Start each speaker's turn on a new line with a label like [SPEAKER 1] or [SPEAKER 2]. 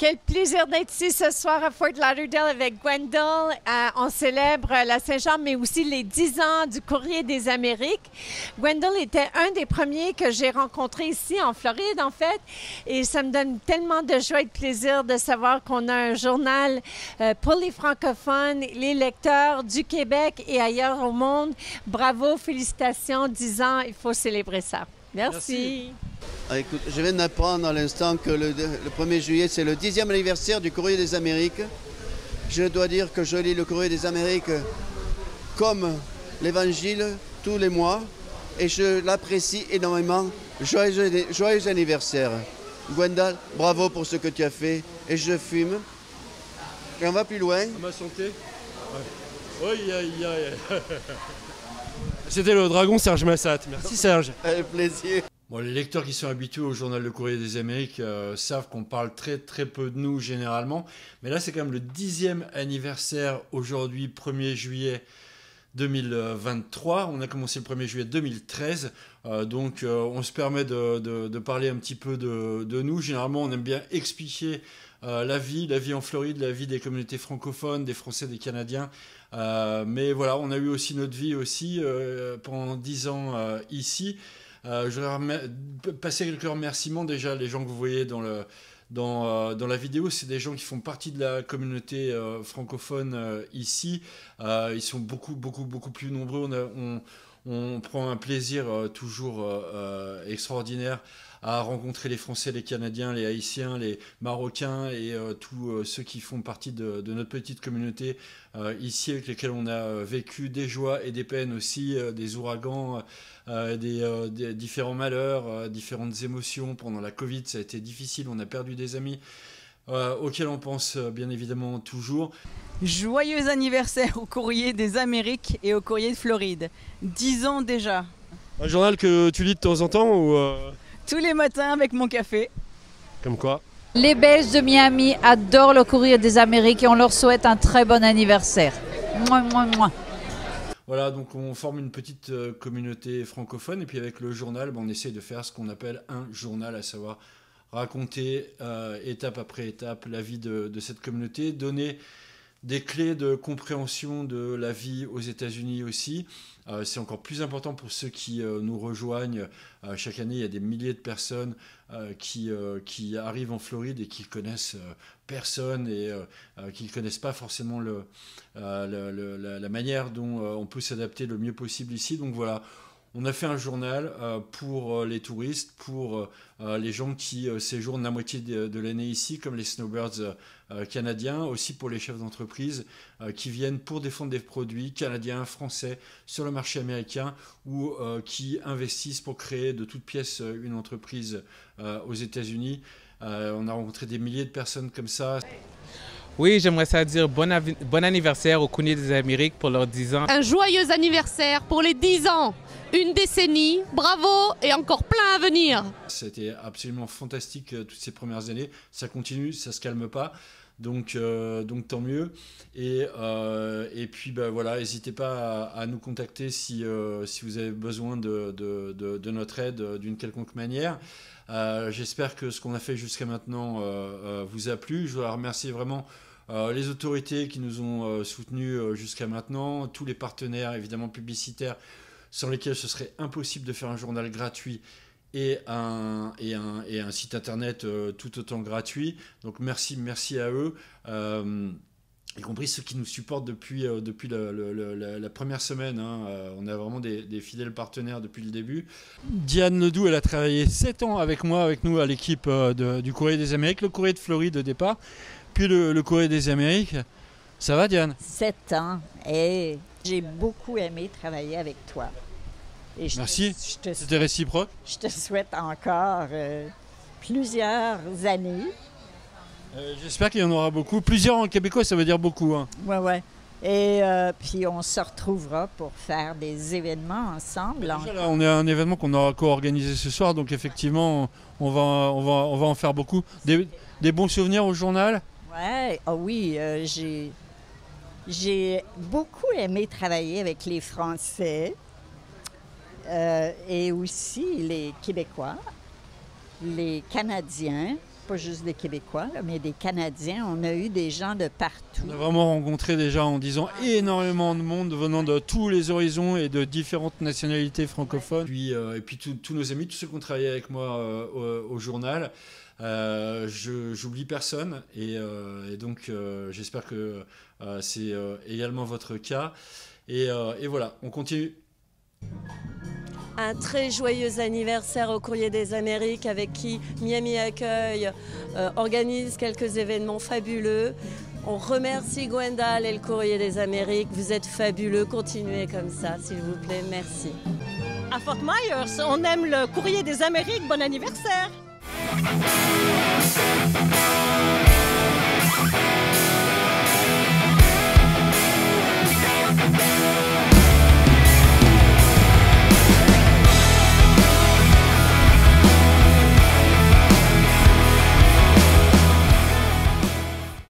[SPEAKER 1] Quel plaisir d'être ici ce soir à Fort Lauderdale avec Gwendol. On célèbre la Saint-Jean, mais aussi les 10 ans du Courrier des Amériques. Gwendol était un des premiers que j'ai rencontré ici en Floride, en fait. Et ça me donne tellement de joie et de plaisir de savoir qu'on a un journal pour les francophones, les lecteurs du Québec et ailleurs au monde. Bravo, félicitations, 10 ans, il faut célébrer ça. Merci.
[SPEAKER 2] Ah, écoute, je viens d'apprendre à l'instant que le 1er juillet, c'est le 10e anniversaire du Courrier des Amériques. Je dois dire que je lis le Courrier des Amériques comme l'Évangile tous les mois et je l'apprécie énormément. Joyeux anniversaire. Gwendal, bravo pour ce que tu as fait. Et je fume. Et on va plus loin.
[SPEAKER 3] À ma santé. Ouais. C'était le dragon Serge Massat. Merci Serge.
[SPEAKER 2] Avec plaisir.
[SPEAKER 3] Bon, les lecteurs qui sont habitués au journal Le Courrier des Amériques savent qu'on parle très peu de nous généralement. Mais là, c'est quand même le 10e anniversaire aujourd'hui, 1er juillet 2023. On a commencé le 1er juillet 2013. Donc, on se permet de parler un petit peu de nous. Généralement, on aime bien expliquer la vie en Floride, la vie des communautés francophones, des Français, des Canadiens. Mais voilà, on a eu aussi notre vie aussi pendant 10 ans ici. Je voudrais passer quelques remerciements déjà. Les gens que vous voyez dans la vidéo, c'est des gens qui font partie de la communauté francophone ici. Ils sont beaucoup plus nombreux. On prend un plaisir toujours extraordinaire à rencontrer les Français, les Canadiens, les Haïtiens, les Marocains et tous ceux qui font partie de notre petite communauté ici, avec lesquels on a vécu des joies et des peines aussi, des ouragans, des différents malheurs, différentes émotions. Pendant la Covid, ça a été difficile, on a perdu des amis auxquels on pense bien évidemment toujours.
[SPEAKER 4] Joyeux anniversaire au Courrier des Amériques et au Courrier de Floride. 10 ans déjà.
[SPEAKER 3] Un journal que tu lis de temps en temps ou
[SPEAKER 4] Tous les matins avec mon café.
[SPEAKER 3] Comme quoi?
[SPEAKER 5] Les Belges de Miami adorent le Courrier des Amériques et on leur souhaite un très bon anniversaire. Mouah, mouah, mouah.
[SPEAKER 3] Voilà, donc on forme une petite communauté francophone et puis avec le journal, on essaie de faire ce qu'on appelle un journal, à savoir raconter étape après étape la vie de cette communauté, donner des clés de compréhension de la vie aux États-Unis aussi. C'est encore plus important pour ceux qui nous rejoignent. Chaque année, il y a des milliers de personnes qui arrivent en Floride et qui connaissent personne et qui ne connaissent pas forcément la manière dont on peut s'adapter le mieux possible ici. Donc voilà, on a fait un journal pour les touristes, pour les gens qui séjournent la moitié de l'année ici, comme les snowbirds canadiens, aussi pour les chefs d'entreprise qui viennent pour défendre des produits canadiens, français sur le marché américain ou qui investissent pour créer de toutes pièces une entreprise aux États-Unis. On a rencontré des milliers de personnes comme ça.
[SPEAKER 6] Oui, j'aimerais ça dire bon anniversaire au Courrier des Amériques pour leurs 10 ans.
[SPEAKER 7] Un joyeux anniversaire pour les 10 ans, une décennie, bravo et encore plein à venir.
[SPEAKER 3] C'était absolument fantastique toutes ces premières années, ça continue, ça se calme pas. Donc tant mieux. Et puis voilà, n'hésitez pas à nous contacter si vous avez besoin de notre aide d'une quelconque manière. J'espère que ce qu'on a fait jusqu'à maintenant vous a plu. Je voudrais remercier vraiment les autorités qui nous ont soutenus jusqu'à maintenant, tous les partenaires évidemment publicitaires sans lesquels ce serait impossible de faire un journal gratuit et un site internet tout autant gratuit. Donc merci à eux, y compris ceux qui nous supportent depuis la première semaine. On a vraiment des fidèles partenaires depuis le début. Diane Ledoux, elle a travaillé 7 ans avec nous à l'équipe du Courrier des Amériques, le Courrier de Floride au départ, puis le Courrier des Amériques. Ça va, Diane?
[SPEAKER 8] 7 ans et j'ai beaucoup aimé travailler avec toi. Et
[SPEAKER 3] merci, c'était réciproque.
[SPEAKER 8] Je te souhaite encore plusieurs années.
[SPEAKER 3] J'espère qu'il y en aura beaucoup. Plusieurs en québécois, ça veut dire beaucoup. Hein.
[SPEAKER 8] Ouais. Et puis on se retrouvera pour faire des événements ensemble.
[SPEAKER 3] Déjà, là, on a un événement qu'on aura co-organisé ce soir, donc effectivement, on va en faire beaucoup. Des bons souvenirs au journal?
[SPEAKER 8] Ouais, oui, j'ai beaucoup aimé travailler avec les Français. Et aussi les Québécois, les Canadiens, pas juste des Québécois, là, mais des Canadiens. On a eu des gens de partout.
[SPEAKER 3] On a vraiment rencontré déjà, en disant, énormément de monde venant de tous les horizons et de différentes nationalités francophones. Et puis tous nos amis, tous ceux qui ont travaillé avec moi au journal. J'oublie personne et donc j'espère que c'est également votre cas. Et voilà, on continue.
[SPEAKER 9] Un très joyeux anniversaire au Courrier des Amériques avec qui Miami Accueil organise quelques événements fabuleux. On remercie Gwendal et le Courrier des Amériques. Vous êtes fabuleux, continuez comme ça, s'il vous plaît, merci.
[SPEAKER 10] À Fort Myers, on aime le Courrier des Amériques, bon anniversaire!